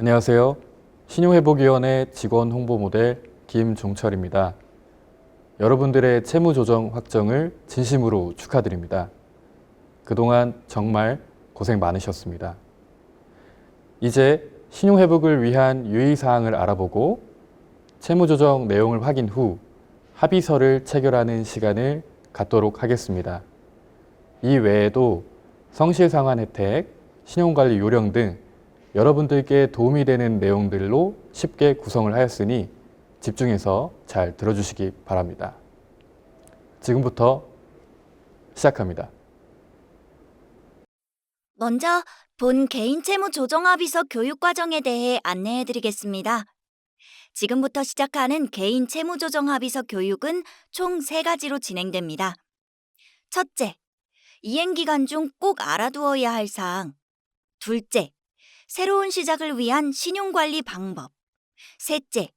안녕하세요. 신용회복위원회 직원 홍보 모델 김종철입니다. 여러분들의 채무조정 확정을 진심으로 축하드립니다. 그동안 정말 고생 많으셨습니다. 이제 신용회복을 위한 유의사항을 알아보고 채무조정 내용을 확인 후 합의서를 체결하는 시간을 갖도록 하겠습니다. 이 외에도 성실상환 혜택, 신용관리 요령 등 여러분들께 도움이 되는 내용들로 쉽게 구성을 하였으니 집중해서 잘 들어주시기 바랍니다. 지금부터 시작합니다. 먼저 본 개인 채무 조정 합의서 교육 과정에 대해 안내해 드리겠습니다. 지금부터 시작하는 개인 채무 조정 합의서 교육은 총 3가지로 진행됩니다. 첫째, 이행 기간 중 꼭 알아두어야 할 사항. 둘째, 새로운 시작을 위한 신용관리 방법. 셋째,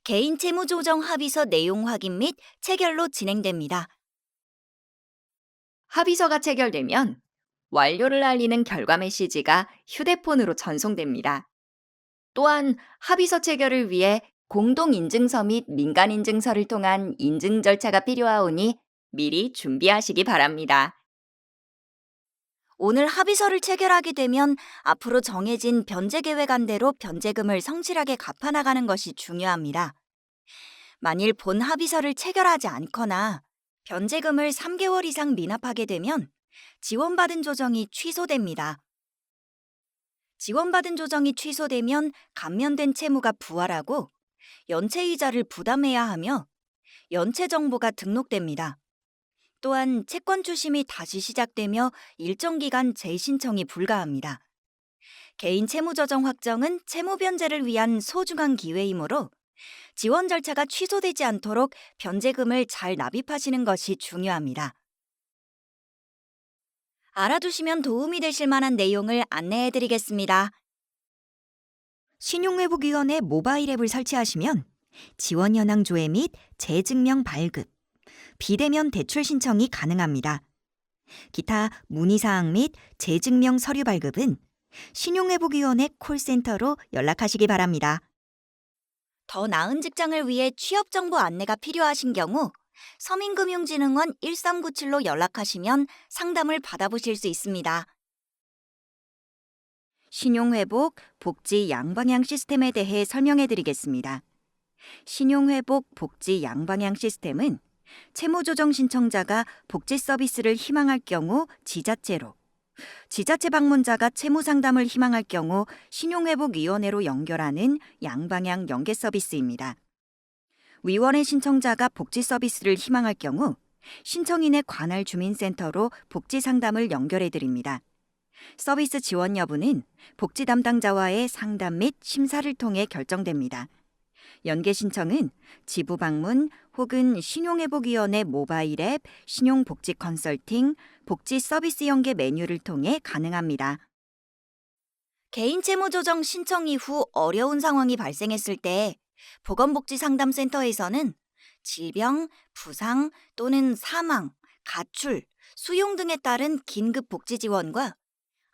개인 채무 조정 합의서 내용 확인 및 체결로 진행됩니다. 합의서가 체결되면 완료를 알리는 결과 메시지가 휴대폰으로 전송됩니다. 또한 합의서 체결을 위해 공동인증서 및 민간인증서를 통한 인증 절차가 필요하오니 미리 준비하시기 바랍니다. 오늘 합의서를 체결하게 되면 앞으로 정해진 변제 계획안대로 변제금을 성실하게 갚아나가는 것이 중요합니다. 만일 본 합의서를 체결하지 않거나 변제금을 3개월 이상 미납하게 되면 지원받은 조정이 취소됩니다. 지원받은 조정이 취소되면 감면된 채무가 부활하고 연체이자를 부담해야 하며 연체 정보가 등록됩니다. 또한 채권 추심이 다시 시작되며 일정 기간 재신청이 불가합니다. 개인 채무 조정 확정은 채무 변제를 위한 소중한 기회이므로 지원 절차가 취소되지 않도록 변제금을 잘 납입하시는 것이 중요합니다. 알아두시면 도움이 되실 만한 내용을 안내해 드리겠습니다. 신용회복위원회 모바일 앱을 설치하시면 지원 현황 조회 및 재증명 발급, 비대면 대출 신청이 가능합니다. 기타 문의사항 및 재증명 서류 발급은 신용회복위원회 콜센터로 연락하시기 바랍니다. 더 나은 직장을 위해 취업정보 안내가 필요하신 경우 서민금융진흥원 1397로 연락하시면 상담을 받아보실 수 있습니다. 신용회복, 복지 양방향 시스템에 대해 설명해 드리겠습니다. 신용회복, 복지 양방향 시스템은 채무조정 신청자가 복지 서비스를 희망할 경우 지자체로, 지자체 방문자가 채무 상담을 희망할 경우 신용회복위원회로 연결하는 양방향 연계 서비스입니다. 위원회 신청자가 복지 서비스를 희망할 경우 신청인의 관할 주민센터로 복지 상담을 연결해 드립니다. 서비스 지원 여부는 복지 담당자와의 상담 및 심사를 통해 결정됩니다. 연계 신청은 지부 방문 혹은 신용회복위원회 모바일 앱, 신용복지 컨설팅, 복지 서비스 연계 메뉴를 통해 가능합니다. 개인 채무 조정 신청 이후 어려운 상황이 발생했을 때 보건복지상담센터에서는 질병, 부상 또는 사망, 가출, 수용 등에 따른 긴급 복지 지원과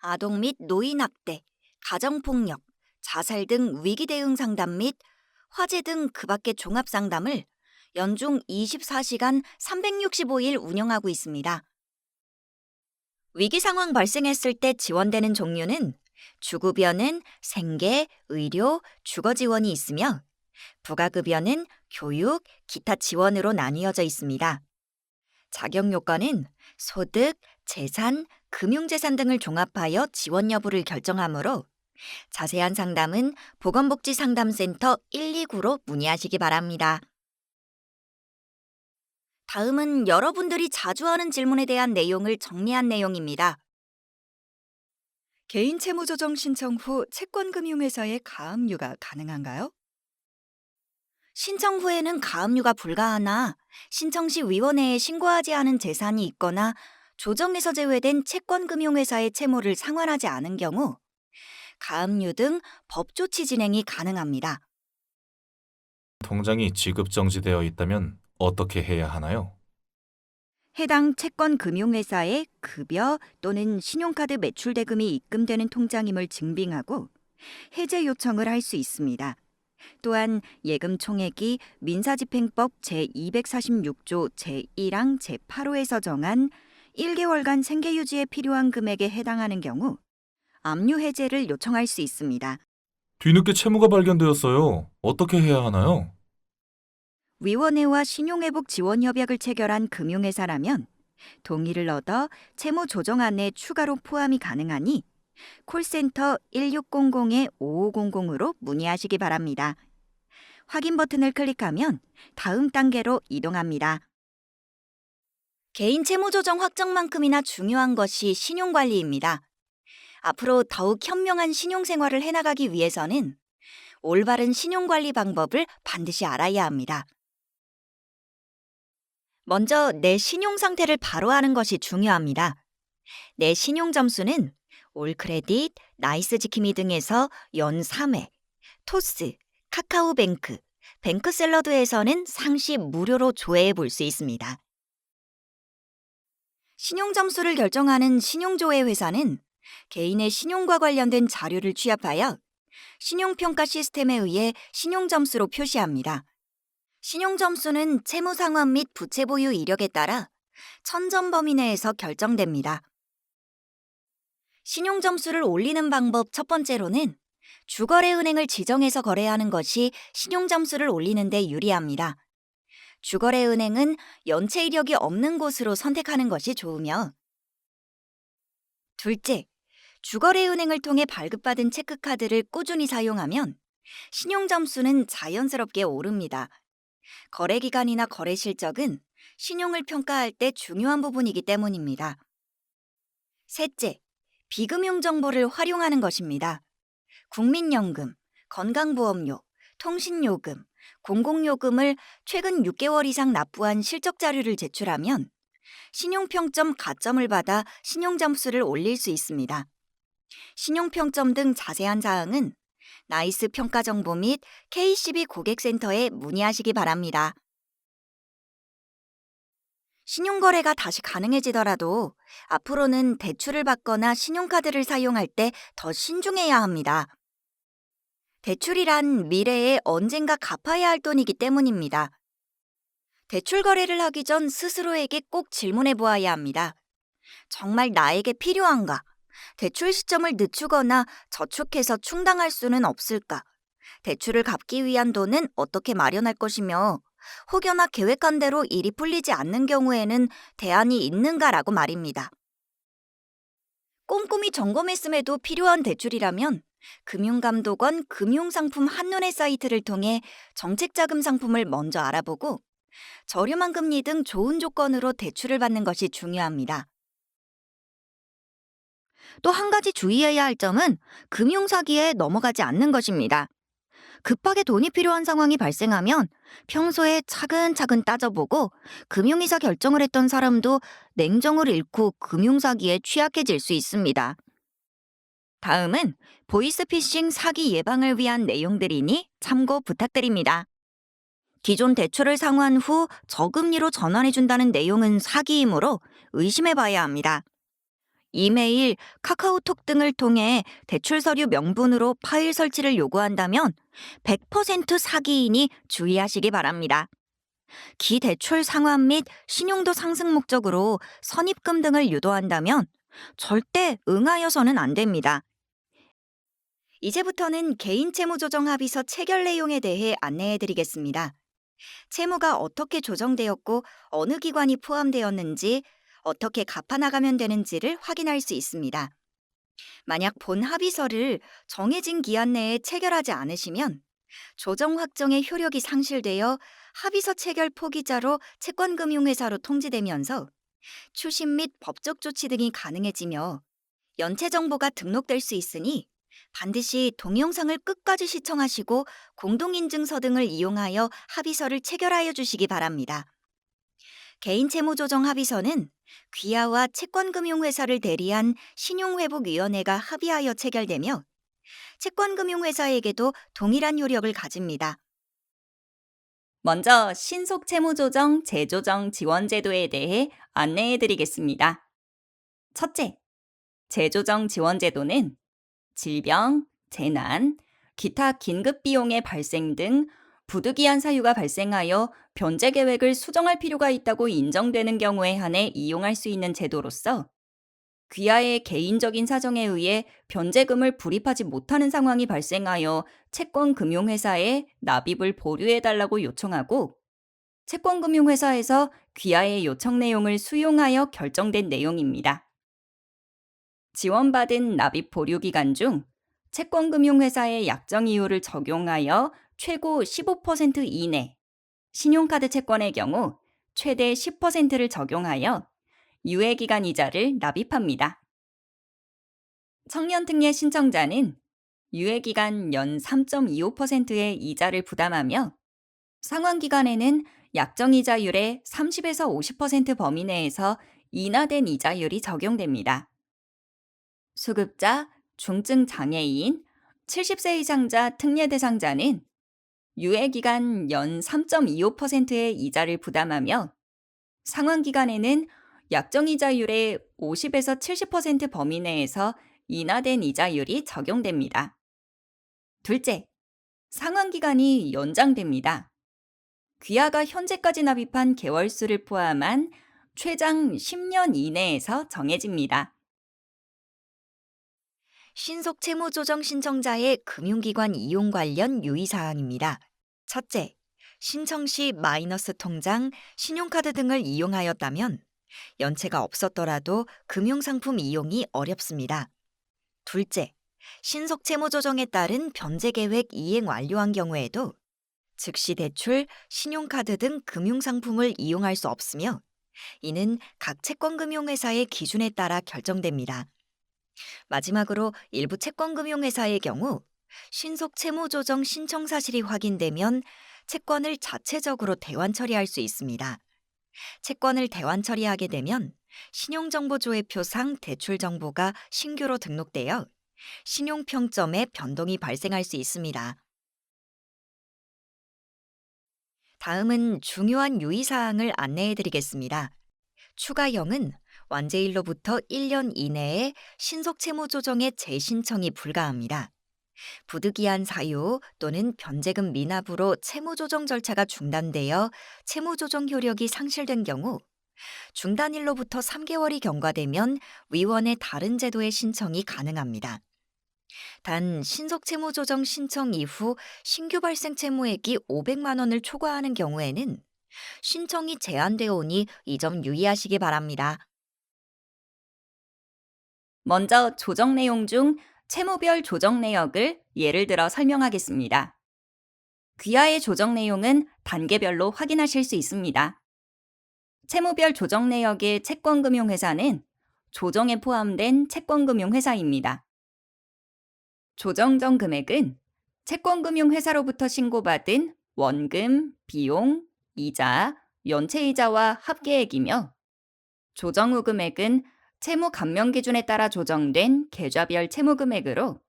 아동 및 노인 학대, 가정폭력, 자살 등 위기 대응 상담 및 화재 등 그 밖의 종합 상담을 연중 24시간 365일 운영하고 있습니다. 위기 상황 발생했을 때 지원되는 종류는 주급여는 생계, 의료, 주거 지원이 있으며 부가급여는 교육, 기타 지원으로 나뉘어져 있습니다. 자격 요건은 소득, 재산, 금융재산 등을 종합하여 지원 여부를 결정하므로 자세한 상담은 보건복지상담센터 129로 문의하시기 바랍니다. 다음은 여러분들이 자주 하는 질문에 대한 내용을 정리한 내용입니다. 개인 채무 조정 신청 후 채권금융회사에 가압류가 가능한가요? 신청 후에는 가압류가 불가하나 신청 시 위원회에 신고하지 않은 재산이 있거나 조정에서 제외된 채권금융회사의 채무를 상환하지 않은 경우 가압류 등 법조치 진행이 가능합니다. 통장이 지급정지되어 있다면 어떻게 해야 하나요? 해당 채권금융회사에 급여 또는 신용카드 매출 대금이 입금되는 통장임을 증빙하고 해제 요청을 할 수 있습니다. 또한 예금 총액이 민사집행법 제246조 제1항 제8호에서 정한 1개월간 생계 유지에 필요한 금액에 해당하는 경우 압류 해제를 요청할 수 있습니다. 뒤늦게 채무가 발견되었어요. 어떻게 해야 하나요? 위원회와 신용회복 지원 협약을 체결한 금융회사라면 동의를 얻어 채무 조정안에 추가로 포함이 가능하니 콜센터 1600-5500으로 문의하시기 바랍니다. 확인 버튼을 클릭하면 다음 단계로 이동합니다. 개인 채무 조정 확정만큼이나 중요한 것이 신용관리입니다. 앞으로 더욱 현명한 신용생활을 해나가기 위해서는 올바른 신용관리 방법을 반드시 알아야 합니다. 먼저 내 신용 상태를 바로 아는 것이 중요합니다. 내 신용 점수는 올크레딧, 나이스 지킴이 등에서 연 3회, 토스, 카카오뱅크, 뱅크샐러드에서는 상시 무료로 조회해 볼 수 있습니다. 신용 점수를 결정하는 신용조회 회사는 개인의 신용과 관련된 자료를 취합하여 신용평가 시스템에 의해 신용 점수로 표시합니다. 신용 점수는 채무 상환 및 부채 보유 이력에 따라 1000점 범위 내에서 결정됩니다. 신용 점수를 올리는 방법 첫 번째로는 주거래은행을 지정해서 거래하는 것이 신용 점수를 올리는 데 유리합니다. 주거래은행은 연체 이력이 없는 곳으로 선택하는 것이 좋으며, 둘째, 주거래은행을 통해 발급받은 체크카드를 꾸준히 사용하면 신용 점수는 자연스럽게 오릅니다. 거래 기간이나 거래 실적은 신용을 평가할 때 중요한 부분이기 때문입니다. 셋째, 비금융 정보를 활용하는 것입니다. 국민연금, 건강보험료, 통신요금, 공공요금을 최근 6개월 이상 납부한 실적 자료를 제출하면 신용평점 가점을 받아 신용점수를 올릴 수 있습니다. 신용평점 등 자세한 사항은 나이스 평가정보 및 KCB 고객센터에 문의하시기 바랍니다. 신용거래가 다시 가능해지더라도 앞으로는 대출을 받거나 신용카드를 사용할 때 더 신중해야 합니다. 대출이란 미래에 언젠가 갚아야 할 돈이기 때문입니다. 대출 거래를 하기 전 스스로에게 꼭 질문해 보아야 합니다. 정말 나에게 필요한가? 대출 시점을 늦추거나 저축해서 충당할 수는 없을까? 대출을 갚기 위한 돈은 어떻게 마련할 것이며 혹여나 계획한 대로 일이 풀리지 않는 경우에는 대안이 있는가라고 말입니다. 꼼꼼히 점검했음에도 필요한 대출이라면 금융감독원 금융상품 한눈에 사이트를 통해 정책자금 상품을 먼저 알아보고 저렴한 금리 등 좋은 조건으로 대출을 받는 것이 중요합니다. 또 한 가지 주의해야 할 점은 금융사기에 넘어가지 않는 것입니다. 급하게 돈이 필요한 상황이 발생하면 평소에 차근차근 따져보고 금융이사 결정을 했던 사람도 냉정을 잃고 금융사기에 취약해질 수 있습니다. 다음은 보이스피싱 사기 예방을 위한 내용들이니 참고 부탁드립니다. 기존 대출을 상환 후 저금리로 전환해준다는 내용은 사기이므로 의심해봐야 합니다. 이메일, 카카오톡 등을 통해 대출 서류 명분으로 파일 설치를 요구한다면 100% 사기이니 주의하시기 바랍니다. 기대출 상환 및 신용도 상승 목적으로 선입금 등을 유도한다면 절대 응하여서는 안 됩니다. 이제부터는 개인 채무 조정 합의서 체결 내용에 대해 안내해 드리겠습니다. 채무가 어떻게 조정되었고 어느 기관이 포함되었는지 어떻게 갚아나가면 되는지를 확인할 수 있습니다. 만약 본 합의서를 정해진 기한 내에 체결하지 않으시면 조정 확정의 효력이 상실되어 합의서 체결 포기자로 채권금융회사로 통지되면서 추심 및 법적 조치 등이 가능해지며 연체 정보가 등록될 수 있으니 반드시 동영상을 끝까지 시청하시고 공동인증서 등을 이용하여 합의서를 체결하여 주시기 바랍니다. 개인채무조정 합의서는 귀하와 채권금융회사를 대리한 신용회복위원회가 합의하여 체결되며 채권금융회사에게도 동일한 효력을 가집니다. 먼저 신속채무조정 재조정 지원제도에 대해 안내해 드리겠습니다. 첫째, 재조정 지원제도는 질병, 재난, 기타 긴급 비용의 발생 등 부득이한 사유가 발생하여 변제 계획을 수정할 필요가 있다고 인정되는 경우에 한해 이용할 수 있는 제도로서 귀하의 개인적인 사정에 의해 변제금을 불입하지 못하는 상황이 발생하여 채권금융회사에 납입을 보류해달라고 요청하고 채권금융회사에서 귀하의 요청 내용을 수용하여 결정된 내용입니다. 지원받은 납입 보류 기간 중 채권금융회사의 약정 이율을 적용하여 최고 15% 이내, 신용카드 채권의 경우 최대 10%를 적용하여 유예기간 이자를 납입합니다. 청년특례 신청자는 유예기간 연 3.25%의 이자를 부담하며 상환기간에는 약정이자율의 30에서 50% 범위 내에서 인하된 이자율이 적용됩니다. 수급자, 중증 장애인, 70세 이상자 특례 대상자는 유예기간 연 3.25%의 이자를 부담하며 상환기간에는 약정이자율의 50에서 70% 범위 내에서 인하된 이자율이 적용됩니다. 둘째, 상환기간이 연장됩니다. 귀하가 현재까지 납입한 개월수를 포함한 최장 10년 이내에서 정해집니다. 신속 채무 조정 신청자의 금융기관 이용 관련 유의사항입니다. 첫째, 신청 시 마이너스 통장, 신용카드 등을 이용하였다면 연체가 없었더라도 금융상품 이용이 어렵습니다. 둘째, 신속 채무 조정에 따른 변제 계획 이행 완료한 경우에도 즉시 대출, 신용카드 등 금융상품을 이용할 수 없으며 이는 각 채권금융회사의 기준에 따라 결정됩니다. 마지막으로 일부 채권금융회사의 경우 신속 채무조정 신청 사실이 확인되면 채권을 자체적으로 대환 처리할 수 있습니다. 채권을 대환 처리하게 되면 신용정보조회표상 대출 정보가 신규로 등록되어 신용평점에 변동이 발생할 수 있습니다. 다음은 중요한 유의사항을 안내해드리겠습니다. 추가형은 완제일로부터 1년 이내에 신속채무조정의 재신청이 불가합니다. 부득이한 사유 또는 변제금 미납으로 채무조정 절차가 중단되어 채무조정 효력이 상실된 경우 중단일로부터 3개월이 경과되면 위원회 다른 제도의 신청이 가능합니다. 단 신속채무조정 신청 이후 신규 발생 채무액이 500만 원을 초과하는 경우에는 신청이 제한되어 오니 이 점 유의하시기 바랍니다. 먼저 조정 내용 중 채무별 조정 내역을 예를 들어 설명하겠습니다. 귀하의 조정 내용은 단계별로 확인하실 수 있습니다. 채무별 조정 내역의 채권금융회사는 조정에 포함된 채권금융회사입니다. 조정 전 금액은 채권금융회사로부터 신고받은 원금, 비용, 이자, 연체이자와 합계액이며 조정 후 금액은 채무 감면 기준에 따라 조정된 계좌별 채무 금액으로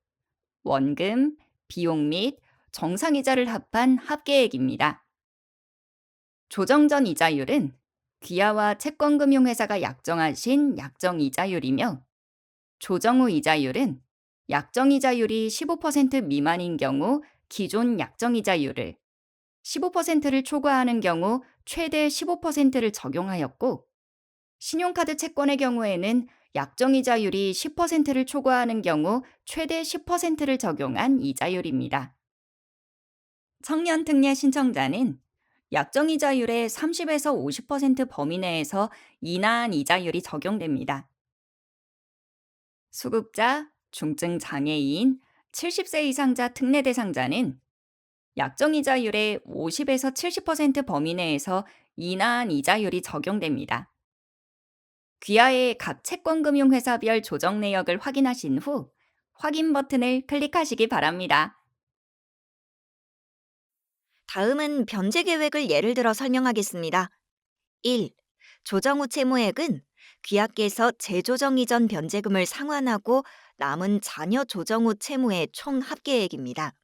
원금, 비용 및 정상이자를 합한 합계액입니다. 조정 전 이자율은 귀하와 채권금융회사가 약정하신 약정이자율이며 조정 후 이자율은 약정이자율이 15% 미만인 경우 기존 약정이자율을, 15%를 초과하는 경우 최대 15%를 적용하였고 신용카드 채권의 경우에는 약정이자율이 10%를 초과하는 경우 최대 10%를 적용한 이자율입니다. 청년특례 신청자는 약정이자율의 30에서 50% 범위 내에서 인하한 이자율이 적용됩니다. 수급자, 중증 장애인, 70세 이상자 특례 대상자는 약정이자율의 50에서 70% 범위 내에서 인하한 이자율이 적용됩니다. 귀하의 각 채권금융회사별 조정 내역을 확인하신 후 확인 버튼을 클릭하시기 바랍니다. 다음은 변제 계획을 예를 들어 설명하겠습니다. 1. 조정 후 채무액은 귀하께서 재조정 이전 변제금을 상환하고 남은 자녀 조정 후 채무의 총 합계액입니다.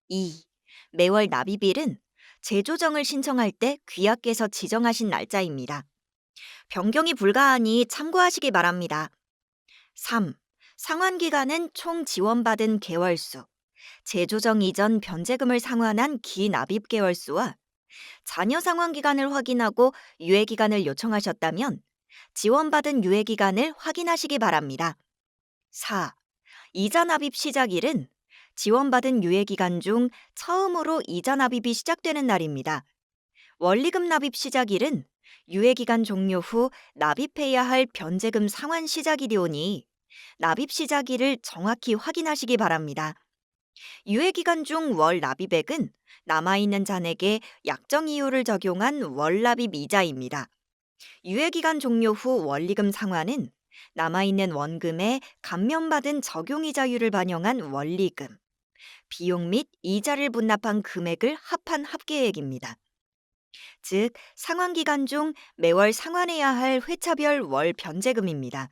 2. 매월 납입일은 재조정을 신청할 때 귀하께서 지정하신 날짜입니다. 변경이 불가하니 참고하시기 바랍니다. 3. 상환기간은 총 지원받은 개월수, 재조정 이전 변제금을 상환한 기납입 개월수와 자녀 상환기간을 확인하고 유예기간을 요청하셨다면 지원받은 유예기간을 확인하시기 바랍니다. 4. 이자 납입 시작일은 지원받은 유예기간 중 처음으로 이자 납입이 시작되는 날입니다. 원리금 납입 시작일은 유예기간 종료 후 납입해야 할 변제금 상환 시작일이 오니 납입 시작일을 정확히 확인하시기 바랍니다. 유예기간 중 월 납입액은 남아있는 잔액에 약정 이율을 적용한 월 납입 이자입니다. 유예기간 종료 후 원리금 상환은 남아있는 원금에 감면받은 적용이자율을 반영한 원리금, 비용 및 이자를 분납한 금액을 합한 합계액입니다. 즉, 상환기간 중 매월 상환해야 할 회차별 월 변제금입니다.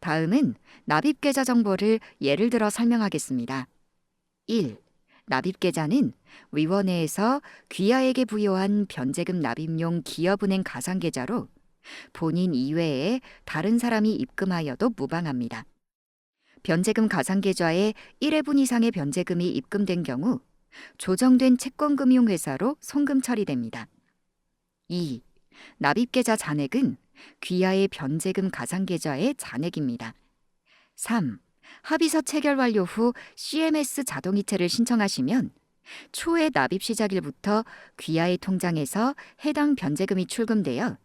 다음은 납입계좌 정보를 예를 들어 설명하겠습니다. 1. 납입계좌는 위원회에서 귀하에게 부여한 변제금 납입용 기업은행 가상계좌로 본인 이외에 다른 사람이 입금하여도 무방합니다. 변제금 가상계좌에 1회분 이상의 변제금이 입금된 경우 조정된 채권금융회사로 송금 처리됩니다. 2. 납입계좌 잔액은 귀하의 변제금 가상계좌의 잔액입니다. 3. 합의서 체결 완료 후 CMS 자동이체를 신청하시면 초의 납입 시작일부터 귀하의 통장에서 해당 변제금이 출금되어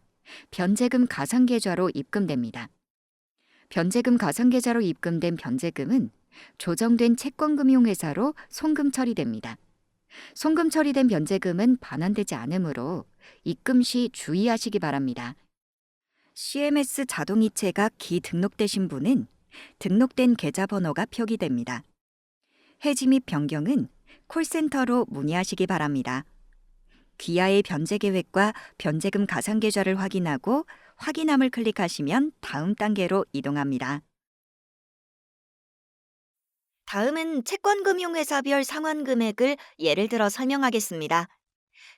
변제금 가상계좌로 입금됩니다. 변제금 가상계좌로 입금된 변제금은 조정된 채권금융회사로 송금 처리됩니다. 송금 처리된 변제금은 반환되지 않으므로 입금 시 주의하시기 바랍니다. CMS 자동이체가 기등록되신 분은 등록된 계좌번호가 표기됩니다. 해지 및 변경은 콜센터로 문의하시기 바랍니다. 귀하의 변제 계획과 변제금 가상계좌를 확인하고 확인함을 클릭하시면 다음 단계로 이동합니다. 다음은 채권금융회사별 상환금액을 예를 들어 설명하겠습니다.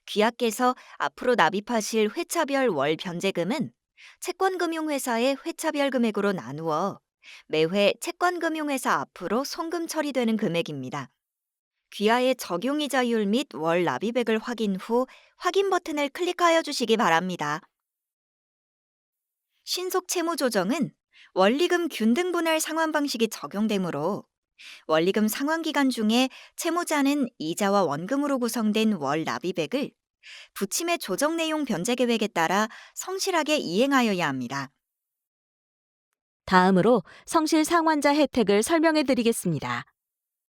귀하께서 앞으로 납입하실 회차별 월 변제금은 채권금융회사의 회차별 금액으로 나누어 매회 채권금융회사 앞으로 송금 처리되는 금액입니다. 귀하의 적용이자율 및 월 납입액을 확인 후 확인 버튼을 클릭하여 주시기 바랍니다. 신속 채무 조정은 원리금 균등분할 상환 방식이 적용되므로 원리금 상환 기간 중에 채무자는 이자와 원금으로 구성된 월 납입액을 부침의 조정 내용 변제 계획에 따라 성실하게 이행하여야 합니다. 다음으로 성실 상환자 혜택을 설명해 드리겠습니다.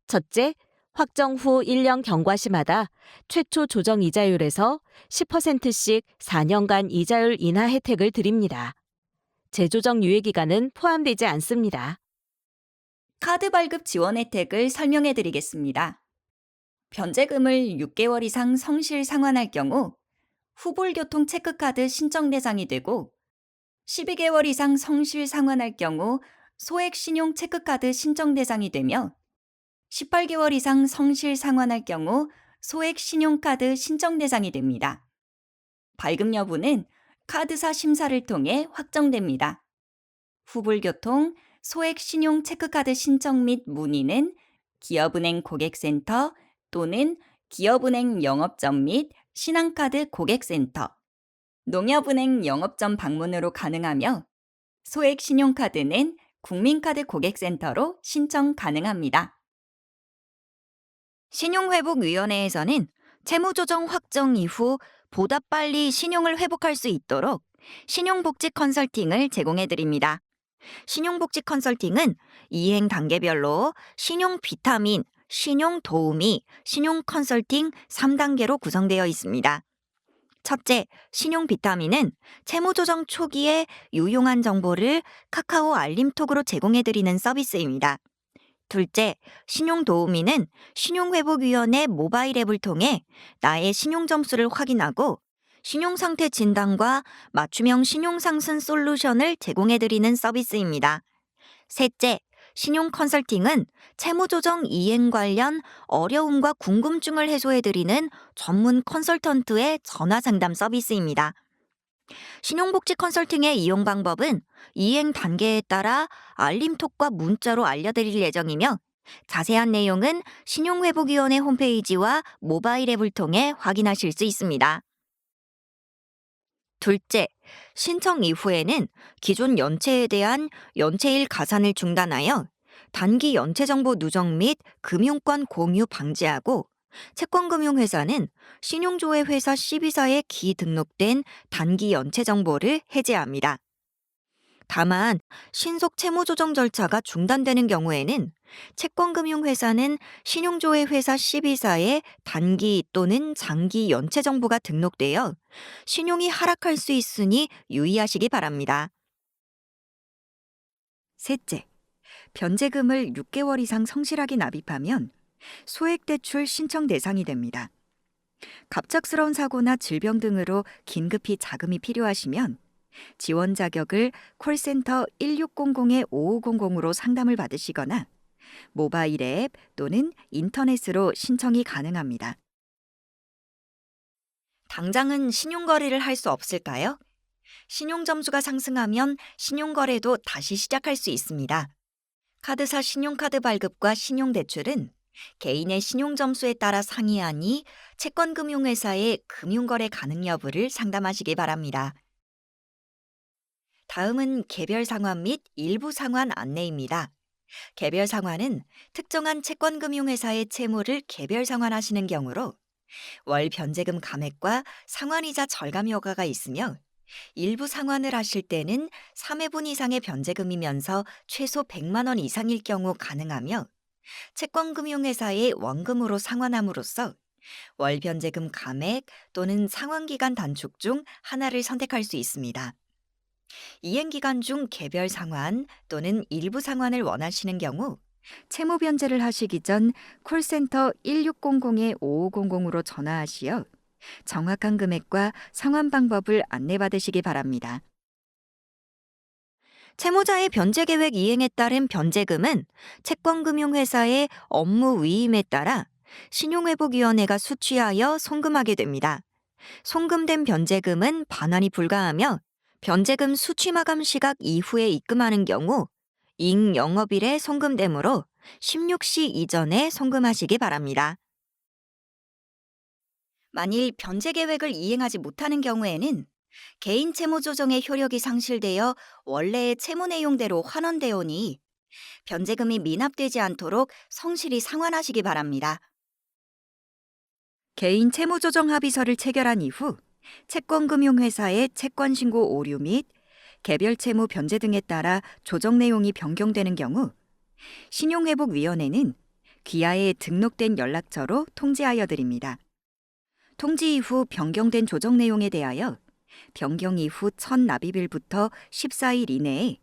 첫째, 확정 후 1년 경과시마다 최초 조정 이자율에서 10%씩 4년간 이자율 인하 혜택을 드립니다. 재조정 유예기간은 포함되지 않습니다. 카드 발급 지원 혜택을 설명해 드리겠습니다. 변제금을 6개월 이상 성실 상환할 경우 후불교통 체크카드 신청 대상이 되고 12개월 이상 성실 상환할 경우 소액 신용 체크카드 신청 대상이 되며 18개월 이상 성실 상환할 경우 소액 신용카드 신청 대상이 됩니다. 발급 여부는 카드사 심사를 통해 확정됩니다. 후불교통, 소액 신용 체크카드 신청 및 문의는 기업은행 고객센터 또는 기업은행 영업점 및 신한카드 고객센터, 농협은행 영업점 방문으로 가능하며 소액 신용카드는 국민카드 고객센터로 신청 가능합니다. 신용회복위원회에서는 채무조정 확정 이후 보다 빨리 신용을 회복할 수 있도록 신용복지 컨설팅을 제공해 드립니다. 신용복지 컨설팅은 이행 단계별로 신용 비타민, 신용 도우미, 신용 컨설팅 3단계로 구성되어 있습니다. 첫째, 신용 비타민은 채무조정 초기에 유용한 정보를 카카오 알림톡으로 제공해 드리는 서비스입니다. 둘째, 신용 도우미는 신용회복위원회 모바일 앱을 통해 나의 신용 점수를 확인하고 신용상태 진단과 맞춤형 신용상승 솔루션을 제공해드리는 서비스입니다. 셋째, 신용 컨설팅은 채무조정 이행 관련 어려움과 궁금증을 해소해드리는 전문 컨설턴트의 전화 상담 서비스입니다. 신용복지 컨설팅의 이용 방법은 이행 단계에 따라 알림톡과 문자로 알려드릴 예정이며 자세한 내용은 신용회복위원회 홈페이지와 모바일 앱을 통해 확인하실 수 있습니다. 둘째, 신청 이후에는 기존 연체에 대한 연체일 가산을 중단하여 단기 연체 정보 누적 및 금융권 공유 방지하고 채권금융회사는 신용조회 회사 12사에 기등록된 단기 연체 정보를 해제합니다. 다만 신속 채무 조정 절차가 중단되는 경우에는 채권금융회사는 신용조회 회사 12사에 단기 또는 장기 연체 정보가 등록되어 신용이 하락할 수 있으니 유의하시기 바랍니다. 셋째, 변제금을 6개월 이상 성실하게 납입하면 소액대출 신청 대상이 됩니다. 갑작스러운 사고나 질병 등으로 긴급히 자금이 필요하시면 지원 자격을 콜센터 1600-5500으로 상담을 받으시거나 모바일 앱 또는 인터넷으로 신청이 가능합니다. 당장은 신용거래를 할 수 없을까요? 신용점수가 상승하면 신용거래도 다시 시작할 수 있습니다. 카드사 신용카드 발급과 신용대출은 개인의 신용점수에 따라 상이하니 채권금융회사의 금융거래 가능 여부를 상담하시기 바랍니다. 다음은 개별 상환 및 일부 상환 안내입니다. 개별 상환은 특정한 채권금융회사의 채무를 개별 상환하시는 경우로 월 변제금 감액과 상환이자 절감 효과가 있으며 일부 상환을 하실 때는 3회분 이상의 변제금이면서 최소 100만 원 이상일 경우 가능하며 채권금융회사의 원금으로 상환함으로써 월 변제금 감액 또는 상환기간 단축 중 하나를 선택할 수 있습니다. 이행기간 중 개별 상환 또는 일부 상환을 원하시는 경우 채무 변제를 하시기 전 콜센터 1600-5500으로 전화하시어 정확한 금액과 상환 방법을 안내받으시기 바랍니다. 채무자의 변제 계획 이행에 따른 변제금은 채권금융회사의 업무 위임에 따라 신용회복위원회가 수취하여 송금하게 됩니다. 송금된 변제금은 반환이 불가하며 변제금 수취 마감 시각 이후에 입금하는 경우 잉 영업일에 송금되므로 16시 이전에 송금하시기 바랍니다. 만일 변제 계획을 이행하지 못하는 경우에는 개인 채무 조정의 효력이 상실되어 원래의 채무 내용대로 환원되오니 변제금이 미납되지 않도록 성실히 상환하시기 바랍니다. 개인 채무 조정 합의서를 체결한 이후 채권금융회사의 채권신고 오류 및 개별 채무 변제 등에 따라 조정 내용이 변경되는 경우 신용회복위원회는 귀하에 등록된 연락처로 통지하여 드립니다. 통지 이후 변경된 조정 내용에 대하여 변경 이후 첫 납입일부터 14일 이내에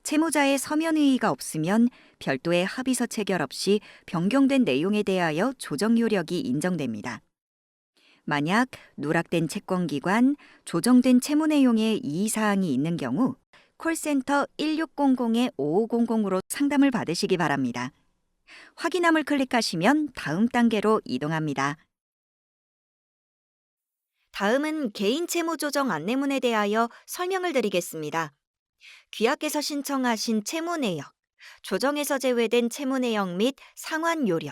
채무자의 서면 의의가 없으면 별도의 합의서 체결 없이 변경된 내용에 대하여 조정 효력이 인정됩니다. 만약 누락된 채권기관, 조정된 채무 내용에 이의사항이 있는 경우 콜센터 1600-5500으로 상담을 받으시기 바랍니다. 확인함을 클릭하시면 다음 단계로 이동합니다. 다음은 개인 채무 조정 안내문에 대하여 설명을 드리겠습니다. 귀하께서 신청하신 채무 내역, 조정에서 제외된 채무 내역 및 상환 요령,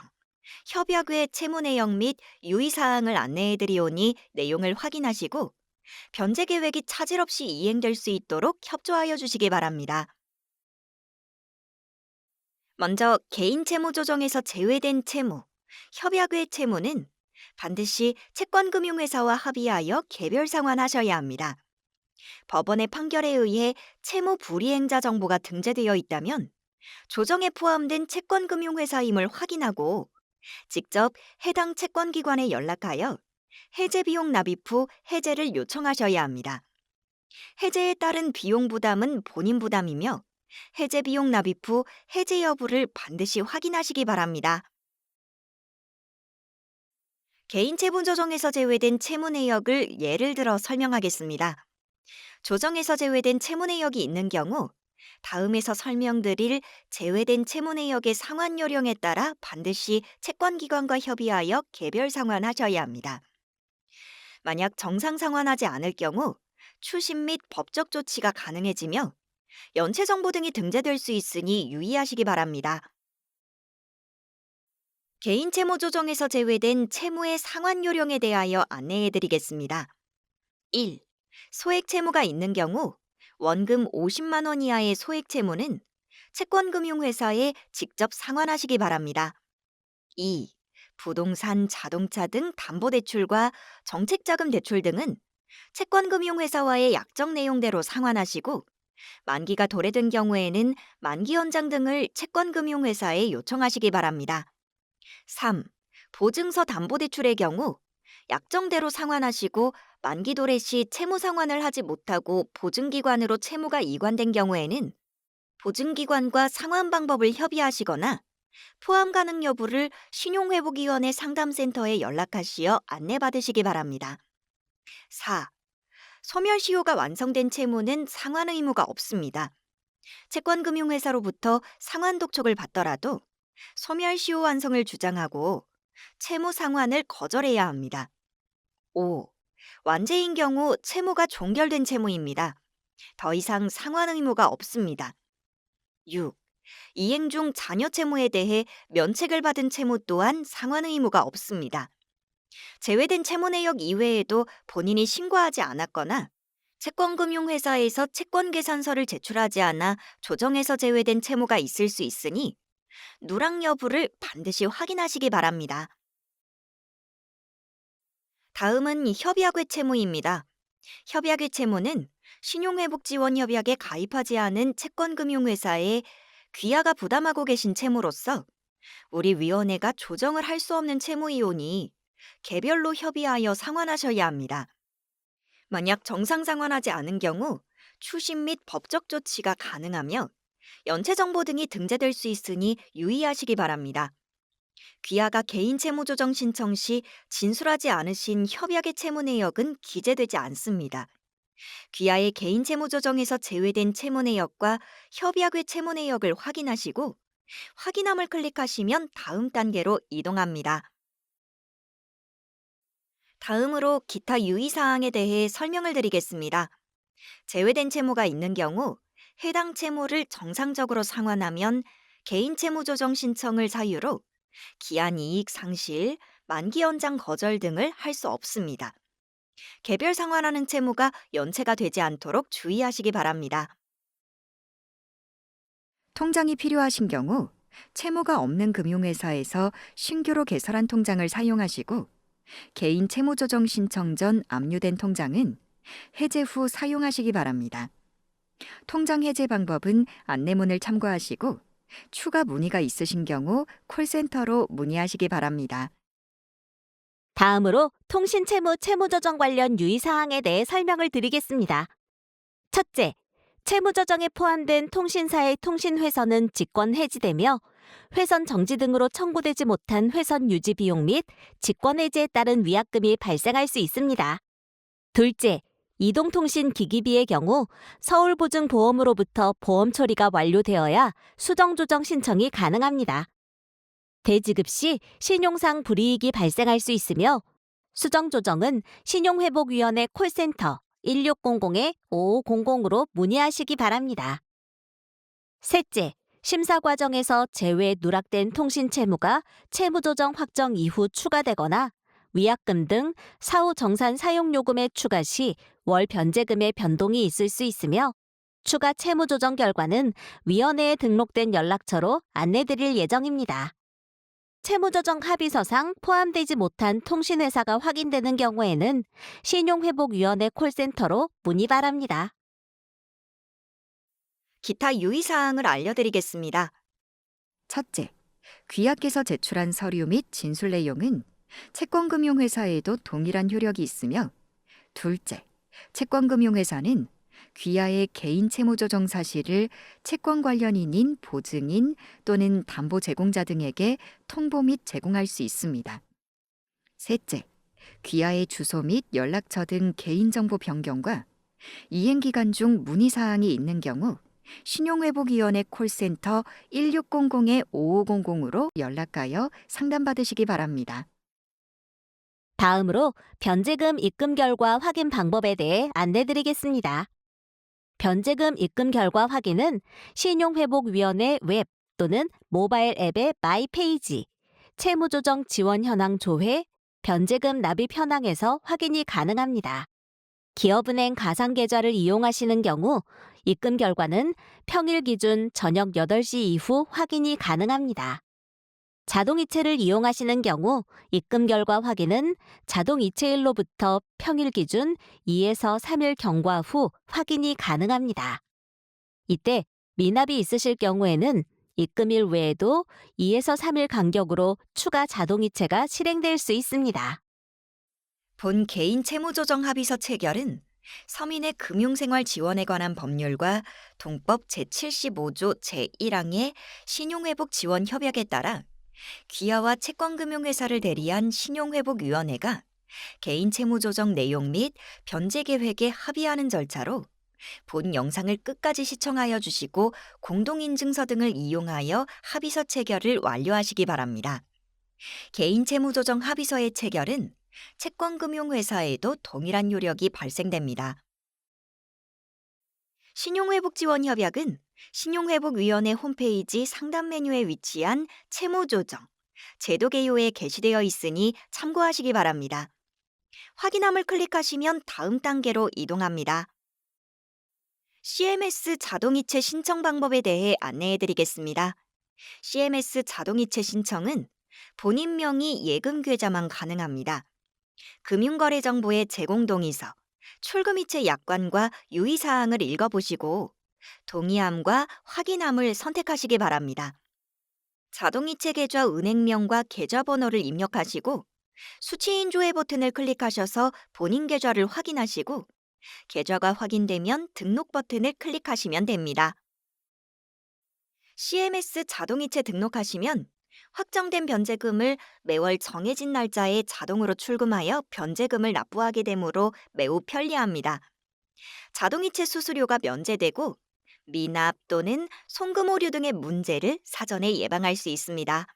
협약 외 채무 내역 및 유의사항을 안내해드리오니 내용을 확인하시고 변제 계획이 차질 없이 이행될 수 있도록 협조하여 주시기 바랍니다. 먼저 개인 채무 조정에서 제외된 채무, 협약 외 채무는 반드시 채권금융회사와 합의하여 개별 상환하셔야 합니다. 법원의 판결에 의해 채무 불이행자 정보가 등재되어 있다면 조정에 포함된 채권금융회사임을 확인하고 직접 해당 채권기관에 연락하여 해제 비용 납입 후 해제를 요청하셔야 합니다. 해제에 따른 비용 부담은 본인 부담이며 해제 비용 납입 후 해제 여부를 반드시 확인하시기 바랍니다. 개인 채무 조정에서 제외된 채무 내역을 예를 들어 설명하겠습니다. 조정에서 제외된 채무 내역이 있는 경우 다음에서 설명드릴 제외된 채무 내역의 상환 요령에 따라 반드시 채권기관과 협의하여 개별 상환하셔야 합니다. 만약 정상 상환하지 않을 경우 추심 및 법적 조치가 가능해지며 연체 정보 등이 등재될 수 있으니 유의하시기 바랍니다. 개인 채무 조정에서 제외된 채무의 상환 요령에 대하여 안내해 드리겠습니다. 1. 소액 채무가 있는 경우 원금 50만 원 이하의 소액 채무는 채권금융회사에 직접 상환하시기 바랍니다. 2. 부동산, 자동차 등 담보대출과 정책자금 대출 등은 채권금융회사와의 약정 내용대로 상환하시고 만기가 도래된 경우에는 만기 연장 등을 채권금융회사에 요청하시기 바랍니다. 3. 보증서 담보대출의 경우 약정대로 상환하시고 만기 도래 시 채무 상환을 하지 못하고 보증기관으로 채무가 이관된 경우에는 보증기관과 상환 방법을 협의하시거나 포함 가능 여부를 신용회복위원회 상담센터에 연락하시어 안내받으시기 바랍니다. 4. 소멸시효가 완성된 채무는 상환 의무가 없습니다. 채권금융회사로부터 상환 독촉을 받더라도 소멸시효 완성을 주장하고 채무 상환을 거절해야 합니다. 5. 완제인 경우 채무가 종결된 채무입니다. 더 이상 상환 의무가 없습니다. 6. 이행 중 잔여 채무에 대해 면책을 받은 채무 또한 상환 의무가 없습니다. 제외된 채무 내역 이외에도 본인이 신고하지 않았거나 채권금융회사에서 채권계산서를 제출하지 않아 조정에서 제외된 채무가 있을 수 있으니 누락 여부를 반드시 확인하시기 바랍니다. 다음은 협약외 채무입니다. 협약외 채무는 신용회복지원협약에 가입하지 않은 채권금융회사에 귀하가 부담하고 계신 채무로서 우리 위원회가 조정을 할 수 없는 채무이오니 개별로 협의하여 상환하셔야 합니다. 만약 정상 상환하지 않은 경우 추심 및 법적 조치가 가능하며 연체 정보 등이 등재될 수 있으니 유의하시기 바랍니다. 귀하가 개인 채무 조정 신청 시 진술하지 않으신 협약의 채무 내역은 기재되지 않습니다. 귀하의 개인 채무 조정에서 제외된 채무 내역과 협약의 채무 내역을 확인하시고 확인함을 클릭하시면 다음 단계로 이동합니다. 다음으로 기타 유의사항에 대해 설명을 드리겠습니다. 제외된 채무가 있는 경우 해당 채무를 정상적으로 상환하면 개인 채무 조정 신청을 사유로 기한 이익 상실, 만기 연장 거절 등을 할 수 없습니다. 개별 상환하는 채무가 연체가 되지 않도록 주의하시기 바랍니다. 통장이 필요하신 경우 채무가 없는 금융회사에서 신규로 개설한 통장을 사용하시고 개인 채무조정 신청 전 압류된 통장은 해제 후 사용하시기 바랍니다. 통장 해제 방법은 안내문을 참고하시고 추가 문의가 있으신 경우 콜센터로 문의하시기 바랍니다. 다음으로 통신채무 채무조정 관련 유의사항에 대해 설명을 드리겠습니다. 첫째, 채무조정에 포함된 통신사의 통신회선은 직권 해지되며 회선 정지 등으로 청구되지 못한 회선 유지 비용 및 직권 해지에 따른 위약금이 발생할 수 있습니다. 둘째, 이동통신 기기비의 경우 서울보증보험으로부터 보험 처리가 완료되어야 수정조정 신청이 가능합니다. 대지급 시 신용상 불이익이 발생할 수 있으며 수정조정은 신용회복위원회 콜센터 1600-5500으로 문의하시기 바랍니다. 셋째, 심사 과정에서 제외 누락된 통신 채무가 채무조정 확정 이후 추가되거나 위약금 등 사후 정산 사용요금의 추가 시 월 변제금의 변동이 있을 수 있으며 추가 채무조정 결과는 위원회에 등록된 연락처로 안내드릴 예정입니다. 채무조정 합의서상 포함되지 못한 통신회사가 확인되는 경우에는 신용회복위원회 콜센터로 문의 바랍니다. 기타 유의사항을 알려드리겠습니다. 첫째, 귀하께서 제출한 서류 및 진술 내용은 채권금융회사에도 동일한 효력이 있으며 둘째, 채권금융회사는 귀하의 개인 채무조정 사실을 채권 관련인인 보증인 또는 담보 제공자 등에게 통보 및 제공할 수 있습니다. 셋째, 귀하의 주소 및 연락처 등 개인정보 변경과 이행기간 중 문의사항이 있는 경우 신용회복위원회 콜센터 1600-5500으로 연락하여 상담받으시기 바랍니다. 다음으로 변제금 입금 결과 확인 방법에 대해 안내드리겠습니다. 변제금 입금 결과 확인은 신용회복위원회 웹 또는 모바일 앱의 마이페이지, 채무조정 지원 현황 조회, 변제금 납입 현황에서 확인이 가능합니다. 기업은행 가상계좌를 이용하시는 경우 입금 결과는 평일 기준 저녁 8시 이후 확인이 가능합니다. 자동이체를 이용하시는 경우 입금 결과 확인은 자동이체일로부터 평일 기준 2에서 3일 경과 후 확인이 가능합니다. 이때 미납이 있으실 경우에는 입금일 외에도 2에서 3일 간격으로 추가 자동이체가 실행될 수 있습니다. 본 개인 채무조정 합의서 체결은 서민의 금융생활 지원에 관한 법률과 동법 제75조 제1항의 신용회복 지원 협약에 따라 귀하와 채권금융회사를 대리한 신용회복위원회가 개인 채무조정 내용 및 변제 계획에 합의하는 절차로 본 영상을 끝까지 시청하여 주시고 공동인증서 등을 이용하여 합의서 체결을 완료하시기 바랍니다. 개인 채무조정 합의서의 체결은 채권금융회사에도 동일한 요력이 발생됩니다. 신용회복지원협약은 신용회복위원회 홈페이지 상단 메뉴에 위치한 채무조정, 제도 개요에 게시되어 있으니 참고하시기 바랍니다. 확인함을 클릭하시면 다음 단계로 이동합니다. CMS 자동이체 신청 방법에 대해 안내해드리겠습니다. CMS 자동이체 신청은 본인 명의 예금 계좌만 가능합니다. 금융거래정보의 제공 동의서, 출금이체 약관과 유의사항을 읽어보시고 동의함과 확인함을 선택하시기 바랍니다. 자동이체 계좌 은행명과 계좌번호를 입력하시고 수취인 조회 버튼을 클릭하셔서 본인 계좌를 확인하시고 계좌가 확인되면 등록 버튼을 클릭하시면 됩니다. CMS 자동이체 등록하시면 확정된 변제금을 매월 정해진 날짜에 자동으로 출금하여 변제금을 납부하게 되므로 매우 편리합니다. 자동이체 수수료가 면제되고 미납 또는 송금 오류 등의 문제를 사전에 예방할 수 있습니다.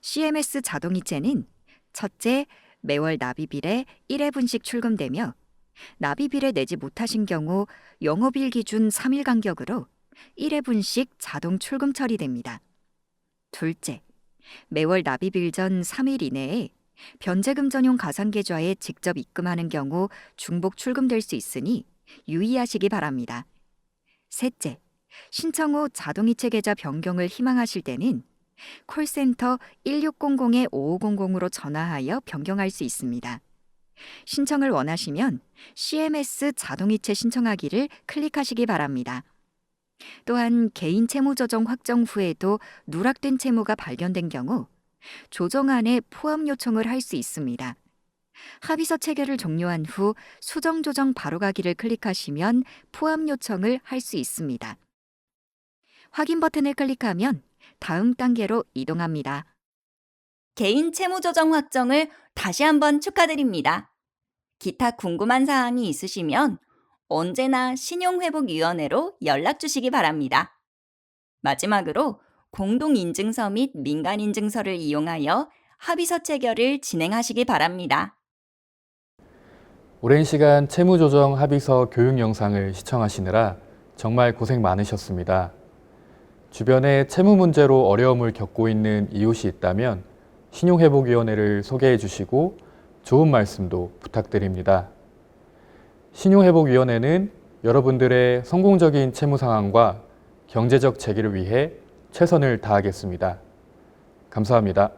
CMS 자동이체는 첫째, 매월 납입일에 1회분씩 출금되며 납입일에 내지 못하신 경우 영업일 기준 3일 간격으로 1회분씩 자동 출금 처리됩니다. 둘째, 매월 납입일 전 3일 이내에 변제금 전용 가상계좌에 직접 입금하는 경우 중복 출금될 수 있으니 유의하시기 바랍니다. 셋째, 신청 후 자동이체 계좌 변경을 희망하실 때는 콜센터 1600-5500으로 전화하여 변경할 수 있습니다. 신청을 원하시면 CMS 자동이체 신청하기를 클릭하시기 바랍니다. 또한 개인 채무조정 확정 후에도 누락된 채무가 발견된 경우 조정안에 포함 요청을 할 수 있습니다. 합의서 체결을 종료한 후 수정조정 바로가기를 클릭하시면 포함 요청을 할 수 있습니다. 확인 버튼을 클릭하면 다음 단계로 이동합니다. 개인 채무조정 확정을 다시 한번 축하드립니다. 기타 궁금한 사항이 있으시면 언제나 신용회복위원회로 연락 주시기 바랍니다. 마지막으로 공동인증서 및 민간인증서를 이용하여 합의서 체결을 진행하시기 바랍니다. 오랜 시간 채무조정 합의서 교육 영상을 시청하시느라 정말 고생 많으셨습니다. 주변에 채무 문제로 어려움을 겪고 있는 이웃이 있다면 신용회복위원회를 소개해 주시고 좋은 말씀도 부탁드립니다. 신용회복위원회는 여러분들의 성공적인 채무 상황과 경제적 재기를 위해 최선을 다하겠습니다. 감사합니다.